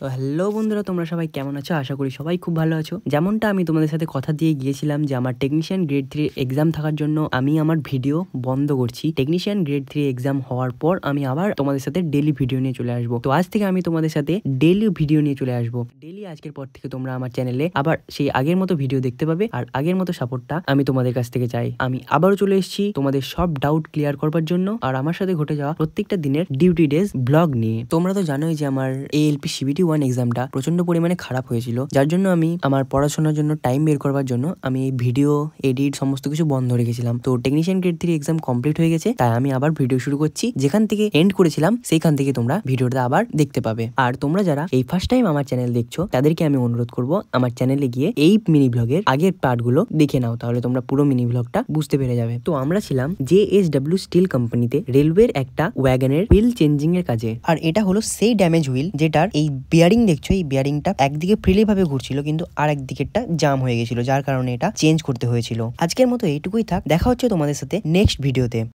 তো হ্যালো বন্ধুরা, তোমরা সবাই কেমন আছো? আশা করি সবাই খুব ভালো আছো। যেমনটা আমি তোমাদের সাথে কথা দিয়ে গিয়েছিলাম যে আমার টেকনিশিয়ান গ্রেড 3 এক্সাম থাকার জন্য আমি আমার ভিডিও বন্ধ করছি। টেকনিশিয়ান গ্রেড 3 এক্সাম হওয়ার পর আমি আবার তোমাদের সাথে ডেইলি ভিডিও নিয়ে চলে আসবো। তো আজ থেকে আমি তোমাদের সাথে ডেইলি ভিডিও নিয়ে চলে আসবো। ডেইলি আজকের পর থেকে তোমরা আমার চ্যানেলে আবার সেই আগের মতো ভিডিও দেখতে পাবে, আর আগের মতো সাপোর্টটা আমি তোমাদের কাছ থেকে চাই। আমি আবারও চলে এসেছি তোমাদের সব ডাউট ক্লিয়ার করবার জন্য, আর আমার সাথে ঘটে যাওয়া প্রত্যেকটা দিনের ডিউটি ডেজ ব্লগ নিয়ে। তোমরা তো জানোই যে আমার এএলপি সিবিটি 1 এক্সামটা প্রচন্ড পরিমাণে খারাপ হয়েছিল, যার জন্য আমি আমার পড়াশোনার জন্য টাইম বের করবার জন্য আমি এই ভিডিও এডিট সমস্ত কিছু বন্ধ রেখেছিলাম। তো টেকনিশিয়ান গ্রেড 3 এক্সাম কমপ্লিট হয়ে গেছে, তাই আমি আবার ভিডিও শুরু করছি। যেখান থেকে এন্ড করেছিলাম সেইখান থেকে তোমরা ভিডিওটা আবার দেখতে পাবে। আর তোমরা যারা এই ফার্স্ট টাইম আমার চ্যানেল দেখছো তাদেরকে আমি অনুরোধ করব আমার চ্যানেলে গিয়ে এই মিনি ব্লগের আগের পার্টগুলো দেখে নাও, তাহলে তোমরা পুরো মিনি ব্লগটা বুঝতে পেরে যাবে। তো আমরা ছিলাম JSW স্টিল কোম্পানিতে রেলওয়ের একটা ওয়াগনের হুইল চেঞ্জিং এর কাজে। আর এটা হলো সেই ড্যামেজ হুইল যেটার এই বিয়ারিং দেখছো, এই বিয়ারিংটা একদিকে ফ্রিলি ভাবে ঘুরছিল কিন্তু আর একদিকেরটা জাম হয়ে গেছিল, যার কারণে এটা চেঞ্জ করতে হয়েছিল। আজকের মতো এইটুকুই থাক, দেখা হচ্ছে তোমাদের সাথে নেক্সট ভিডিওতে।